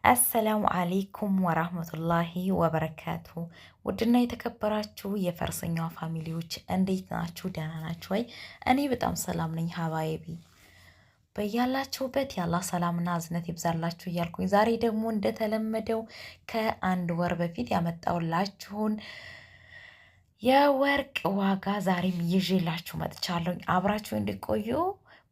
አሰላሙ አሌይኩም ወራህመቱላሂ ወበረካቱ። ውድና የተከበራችሁ የፈረሰኛዋ ፋሚሊዎች እንዴት ናችሁ? ደህና ናችሁ ወይ? እኔ በጣም ሰላም ነኝ። ሀባይቢ በያላችሁበት ያላ ሰላምና እዝነት ይብዛላችሁ እያልኩኝ ዛሬ ደግሞ እንደተለመደው ከአንድ ወር በፊት ያመጣውላችሁን የወርቅ ዋጋ ዛሬም ይዤላችሁ መጥቻለሁኝ። አብራችሁ እንዲቆዩ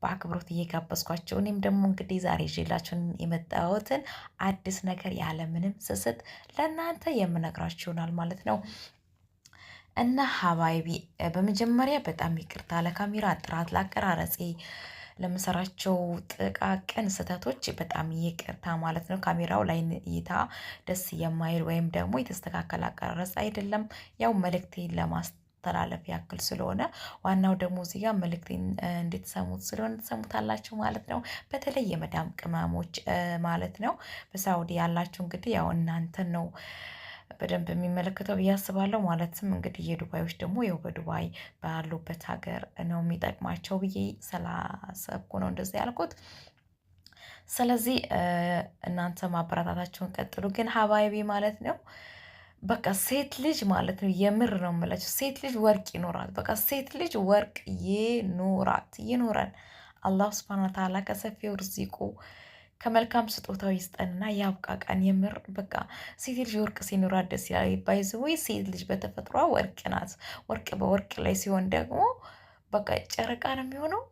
በአክብሮት እየጋበዝኳቸው እኔም ደግሞ እንግዲህ ዛሬ ይዤላችሁን የመጣሁትን አዲስ ነገር ያለምንም ስስት ለእናንተ የምነግራችሁ ይሆናል ማለት ነው። እና ሀባይቢ በመጀመሪያ በጣም ይቅርታ ለካሜራ ጥራት፣ ለአቀራረጼ፣ ለምሰራቸው ጥቃቅን ስህተቶች በጣም ይቅርታ ማለት ነው። ካሜራው ላይ እይታ ደስ የማይል ወይም ደግሞ የተስተካከለ አቀራረጽ አይደለም። ያው መልእክቴን ለማስተላለፍ ያክል ስለሆነ ዋናው ደግሞ እዚህ ጋር መልእክቴን እንድትሰሙት ስለሆነ ትሰሙታላችሁ ማለት ነው። በተለይ የመዳም ቅመሞች ማለት ነው በሳውዲ ያላችሁ እንግዲህ ያው እናንተን ነው በደንብ የሚመለከተው ብዬ አስባለሁ። ማለትም እንግዲህ የዱባዮች ደግሞ ያው በዱባይ ባሉበት ሀገር ነው የሚጠቅማቸው ብዬ ስላሰብኩ ነው እንደዚህ ያልኩት። ስለዚህ እናንተ ማበረታታችሁን ቀጥሉ። ግን ሀባይቢ ማለት ነው በቃ ሴት ልጅ ማለት ነው የምር ነው የምላችሁ፣ ሴት ልጅ ወርቅ ይኖራት። በቃ ሴት ልጅ ወርቅ ይኖራት ይኖረን። አላህ ሱብሃነሁ ወተዓላ ከሰፊው ርዚቁ ከመልካም ስጦታው ይስጠንና ያብቃቃን። የምር በቃ ሴት ልጅ ወርቅ ሲኖራት ደስ ይላል። ባይዘዌ ሴት ልጅ በተፈጥሯ ወርቅ ናት። ወርቅ በወርቅ ላይ ሲሆን ደግሞ በቃ ጨረቃ ነው የሚሆነው።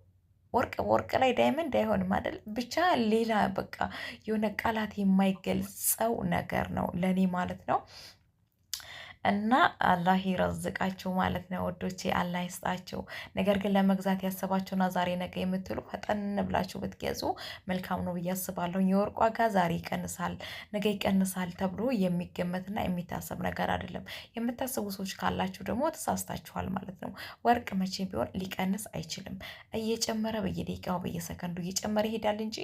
ወርቅ በወርቅ ላይ ዳይመንድ አይሆንም አይደል? ብቻ ሌላ በቃ የሆነ ቃላት የማይገልጸው ነገር ነው ለእኔ ማለት ነው። እና አላህ ይረዝቃችሁ ማለት ነው ወዶቼ፣ አላህ ይስጣችሁ። ነገር ግን ለመግዛት ያሰባችሁና ዛሬ ነገ የምትሉ ፈጠን ብላችሁ ብትገዙ መልካም ነው ብዬ አስባለሁ። የወርቅ ዋጋ ዛሬ ይቀንሳል ነገ ይቀንሳል ተብሎ የሚገመትና የሚታሰብ ነገር አይደለም። የምታስቡ ሰዎች ካላችሁ ደግሞ ተሳስታችኋል ማለት ነው። ወርቅ መቼ ቢሆን ሊቀንስ አይችልም። እየጨመረ በየደቂቃው በየሰከንዱ እየጨመረ ይሄዳል እንጂ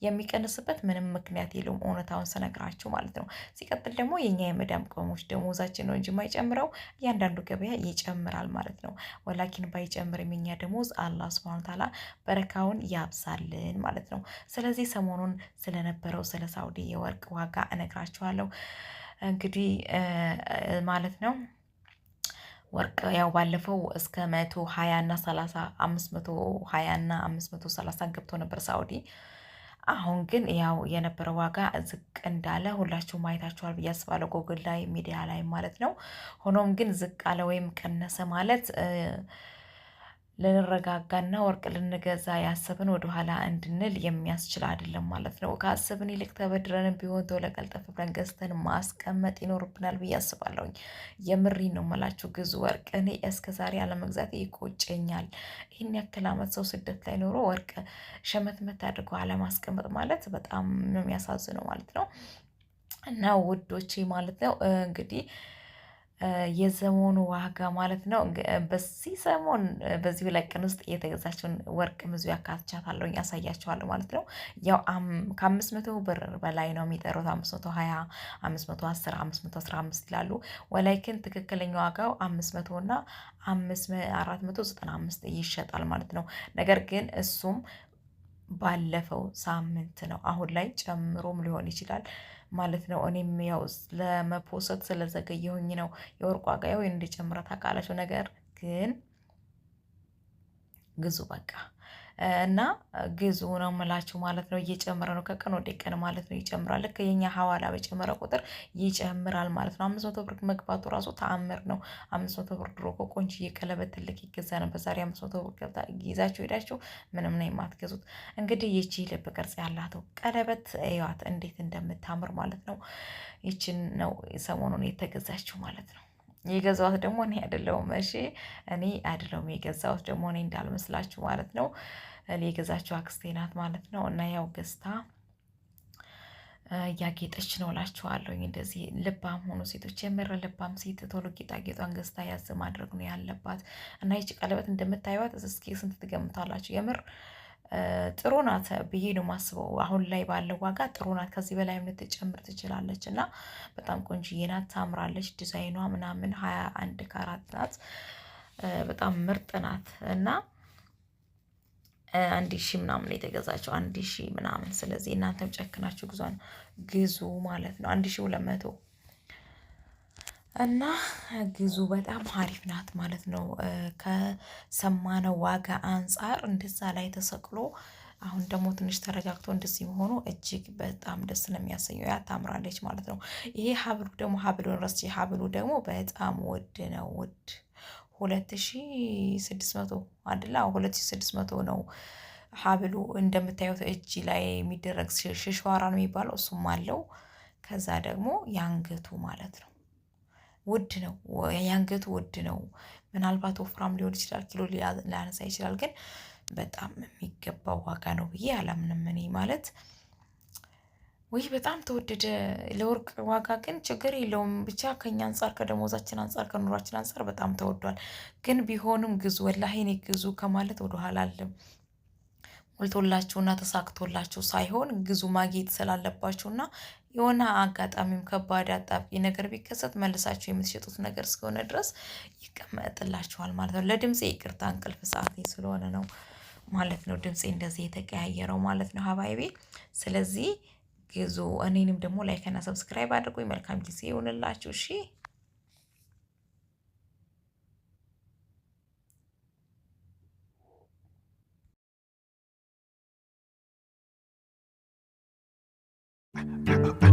የሚቀንስበት ምንም ምክንያት የለውም። እውነታውን ስነግራችሁ ማለት ነው። ሲቀጥል ደግሞ የኛ የመዳም ቅመሞች ደሞዛችን ነው እንጂ የማይጨምረው እያንዳንዱ ገበያ ይጨምራል ማለት ነው። ወላኪን ባይጨምርም የኛ ደሞዝ አላህ ሱብሃነሁ ወተዓላ በረካውን ያብዛልን ማለት ነው። ስለዚህ ሰሞኑን ስለነበረው ስለ ሳውዲ የወርቅ ዋጋ እነግራችኋለሁ እንግዲህ ማለት ነው። ወርቅ ያው ባለፈው እስከ 120 እና 30 520 እና 530 ገብቶ ነበር ሳውዲ። አሁን ግን ያው የነበረው ዋጋ ዝቅ እንዳለ ሁላችሁም አይታችኋል ብዬ አስባለሁ፣ ጎግል ላይ ሚዲያ ላይ ማለት ነው። ሆኖም ግን ዝቅ አለ ወይም ቀነሰ ማለት ልንረጋጋና ወርቅ ልንገዛ ያሰብን ወደ ኋላ እንድንል የሚያስችል አይደለም ማለት ነው። ካሰብን ይልቅ ተበድረንም ቢሆን ቶሎ ቀልጠፍ ብለን ገዝተን ማስቀመጥ ይኖርብናል ብዬ አስባለሁኝ። የምሬን ነው የምላችሁ። ግዙ ወርቅ። እኔ እስከ ዛሬ አለመግዛት ይቆጨኛል። ይህን ያክል ዓመት ሰው ስደት ላይ ኖሮ ወርቅ ሸመትመት አድርጎ አለማስቀመጥ ማለት በጣም ነው የሚያሳዝነው ማለት ነው። እና ውዶቼ ማለት ነው እንግዲህ የዘመኑ ዋጋ ማለት ነው። በዚህ ሰሞን በዚህ ሁለት ቀን ውስጥ የተገዛቸውን ወርቅ ብዙ ያካትቻታለሁ ያሳያቸዋለሁ ማለት ነው። ያው ከ500 ብር በላይ ነው የሚጠሩት 520 510 515 ይላሉ። ወላይክን ትክክለኛ ዋጋው 500 እና 495 ይሸጣል ማለት ነው። ነገር ግን እሱም ባለፈው ሳምንት ነው። አሁን ላይ ጨምሮም ሊሆን ይችላል ማለት ነው። እኔም ያው ለመፖሰት ስለዘገየሁኝ ነው የወርቅ ዋጋ ያው እንዲጨምር ታውቃላችሁ። ነገር ግን ግዙ በቃ እና ግዙ ነው የምላችሁ ማለት ነው። እየጨመረ ነው ከቀን ወደ ቀን ማለት ነው ይጨምራል። ልክ የኛ ሐዋላ በጨመረ ቁጥር ይጨምራል ማለት ነው። 500 ብር መግባቱ ራሱ ተአምር ነው። 500 ብር ድሮ እኮ ቆንጆዬ ቀለበት ትልቅ ይገዛ ነበር። ዛሬ 500 ብር ገብታ ይዛችሁ ሄዳችሁ ምንም ነው የማትገዙት። እንግዲህ ይቺ ልብ ቅርጽ ያላተው ቀለበት እዩዋት እንዴት እንደምታምር ማለት ነው። ይችን ነው ሰሞኑን የተገዛችው ማለት ነው። የገዛሁት ደግሞ እኔ አይደለሁም። እሺ እኔ አይደለሁም የገዛሁት ደግሞ እኔ እንዳልመስላችሁ ማለት ነው። የገዛችው አክስቴ ናት ማለት ነው። እና ያው ገዝታ እያጌጠች ነው እላችኋለሁኝ። እንደዚህ ልባም ሆኖ ሴቶች የምር ልባም ሴት ቶሎ ጌጣጌጧን ገዝታ ያዝ ማድረግ ነው ያለባት። እና ይቺ ቀለበት እንደምታዩት እስኪ ስንት ትገምታላችሁ? የምር ጥሩ ናት ብዬ ነው የማስበው። አሁን ላይ ባለው ዋጋ ጥሩ ናት። ከዚህ በላይ ልትጨምር ትችላለች። እና በጣም ቆንጆዬ ናት፣ ታምራለች። ዲዛይኗ ምናምን 21 ካራት ናት። በጣም ምርጥ ናት እና 1000 ምናምን የተገዛቸው 1000 ምናምን። ስለዚህ እናንተም ጨክናችሁ ግዙ ማለት ነው። 1200 እና ግዙ። በጣም አሪፍ ናት ማለት ነው። ከሰማነው ዋጋ አንጻር እንደዛ ላይ ተሰቅሎ አሁን ደግሞ ትንሽ ተረጋግቶ እንደዚህ መሆኑ እጅግ በጣም ደስ ነው የሚያሰኘው። ያ ታምራለች ማለት ነው። ይሄ ሀብሉ ደግሞ ሀብሉ ደግሞ በጣም ውድ ነው። ውድ 2600 አይደለ? 2600 ነው ሀብሉ። እንደምታዩት እጅ ላይ የሚደረግ ሽሽዋራ ነው የሚባለው፣ እሱም አለው። ከዛ ደግሞ የአንገቱ ማለት ነው ውድ ነው። የአንገቱ ውድ ነው። ምናልባት ወፍራም ሊሆን ይችላል፣ ኪሎ ሊያነሳ ይችላል። ግን በጣም የሚገባው ዋጋ ነው ብዬ አላምንም እኔ ማለት ወይ በጣም ተወደደ። ለወርቅ ዋጋ ግን ችግር የለውም። ብቻ ከኛ አንጻር ከደሞዛችን አንጻር ከኑሯችን አንጻር በጣም ተወዷል። ግን ቢሆንም ግዙ፣ ወላሂ እኔ ግዙ ከማለት ወደኋላ አለም። ሞልቶላችሁና ተሳክቶላችሁ ሳይሆን ግዙ ማጌጥ ስላለባችሁና የሆነ አጋጣሚም ከባድ አጣብቂ ነገር ቢከሰት መልሳችሁ የምትሸጡት ነገር እስከሆነ ድረስ ይቀመጥላችኋል ማለት ነው። ለድምፄ ይቅርታ እንቅልፍ ሰዓቴ ስለሆነ ነው ማለት ነው ድምፄ እንደዚህ የተቀያየረው ማለት ነው ሀባይቤ። ስለዚህ ግዙ። እኔንም ደግሞ ላይክና ሰብስክራይብ አድርጉኝ። መልካም ጊዜ ይሆንላችሁ። እሺ Yeah.